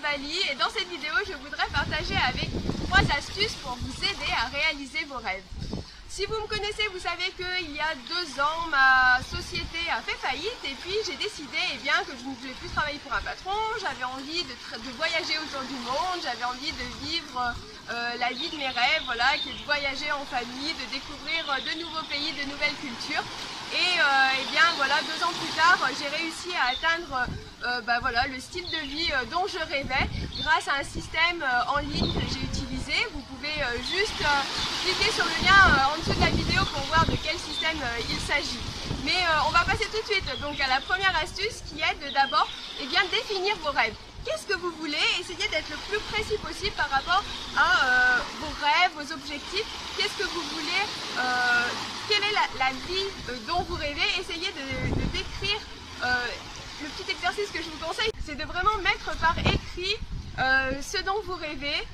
Bali et dans cette vidéo je voudrais partager avec 3 astuces pour vous aider à réaliser vos rêves. Si vous me connaissez, vous savez qu'il y a 2 ans, ma société a fait faillite et puis j'ai décidé que je ne voulais plus travailler pour un patron, j'avais envie de voyager autour du monde, j'avais envie de vivre la vie de mes rêves, voilà, qui est de voyager en famille, de découvrir de nouveaux pays, de nouvelles cultures. Et voilà, 2 ans plus tard, j'ai réussi à atteindre le style de vie dont je rêvais grâce à un système en ligne que j'ai utilisé. Vous pouvez juste cliquer sur le lien en dessous de la vidéo pour voir de quel système il s'agit. Mais on va passer tout de suite donc à la première astuce qui est de d'abord définir vos rêves. Qu'est-ce que vous voulez? Essayez d'être le plus précis possible par rapport à vos rêves, vos objectifs. Qu'est-ce que vous voulez? Quelle est la vie dont vous rêvez? Essayez de décrire. Le petit exercice que je vous conseille, c'est de vraiment mettre par écrit ce dont vous rêvez.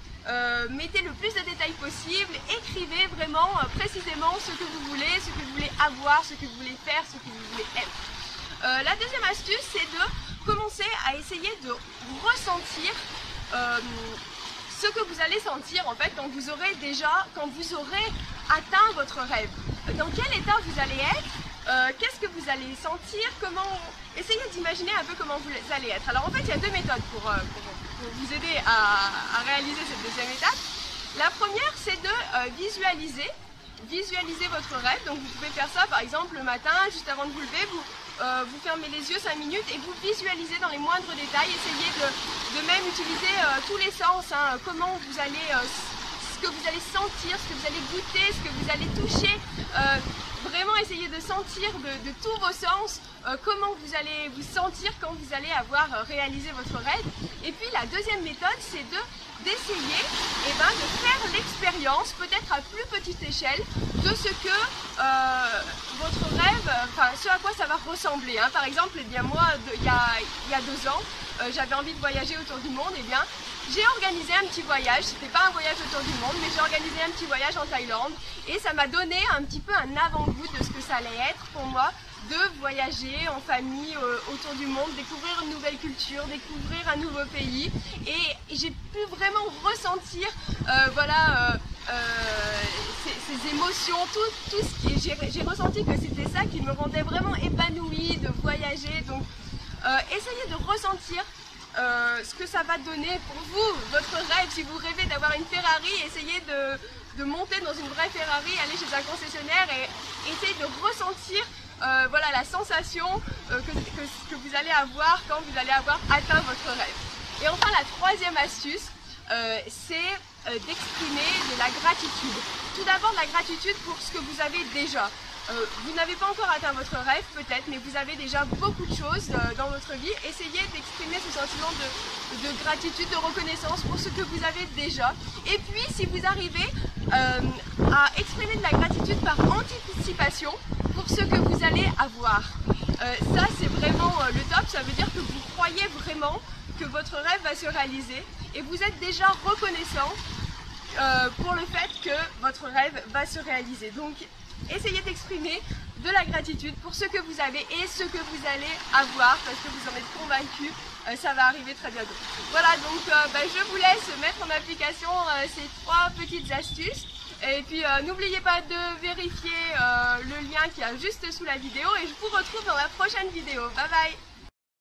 Mettez le plus de détails possible, écrivez vraiment précisément ce que vous voulez avoir, ce que vous voulez faire, ce que vous voulez être. La deuxième astuce, c'est de commencer à essayer de ressentir ce que vous allez sentir en fait quand vous aurez atteint votre rêve. Dans quel état vous allez être, qu'est-ce que vous allez sentir, essayez d'imaginer un peu comment vous allez être. Alors en fait il y a 2 méthodes pour vous aider à réaliser cette deuxième étape. La première c'est de visualiser votre rêve. Donc vous pouvez faire ça par exemple le matin, juste avant de vous lever, vous fermez les yeux 5 minutes et vous visualisez dans les moindres détails. Essayez de même utiliser tous les sens, comment vous allez, ce que vous allez sentir, ce que vous allez goûter, ce que vous allez toucher. Vraiment essayez de sentir de tous vos sens comment vous allez vous sentir quand vous allez avoir réalisé votre rêve. Et puis la deuxième méthode c'est d'essayer de faire l'expérience, peut-être à plus petite échelle, de ce que votre rêve, ce à quoi ça va ressembler. Par exemple, moi, il y a 2 ans, j'avais envie de voyager autour du monde, j'ai organisé un petit voyage. C'était pas un voyage autour du monde, mais j'ai organisé un petit voyage en Thaïlande et ça m'a donné un petit peu un avant-goût de ce que ça allait être pour moi de voyager en famille autour du monde, découvrir une nouvelle culture, découvrir un nouveau pays et j'ai pu vraiment ressentir ces émotions, tout ce qui j'ai ressenti que c'était ça qui me rendait vraiment épanouie de voyager. Donc essayez de ressentir ce que ça va donner pour vous, votre rêve. Si vous rêvez d'avoir une Ferrari, essayez de monter dans une vraie Ferrari, aller chez un concessionnaire et essayez de ressentir la sensation que vous allez avoir quand vous allez avoir atteint votre rêve. Et enfin la troisième astuce, c'est d'exprimer de la gratitude. Tout d'abord la gratitude pour ce que vous avez déjà. Vous n'avez pas encore atteint votre rêve peut-être, mais vous avez déjà beaucoup de choses dans votre vie. Essayez d'exprimer ce sentiment de gratitude, de reconnaissance pour ce que vous avez déjà. Et puis si vous arrivez à exprimer de la gratitude par anticipation pour ce que vous allez avoir, ça c'est vraiment le top. Ça veut dire que vous croyez vraiment que votre rêve va se réaliser et vous êtes déjà reconnaissant pour le fait que votre rêve va se réaliser. Donc essayez d'exprimer de la gratitude pour ce que vous avez et ce que vous allez avoir parce que vous en êtes convaincu, ça va arriver très bientôt. Voilà, donc je vous laisse mettre en application ces 3 petites astuces. Et puis n'oubliez pas de vérifier le lien qui est juste sous la vidéo et je vous retrouve dans la prochaine vidéo. Bye bye!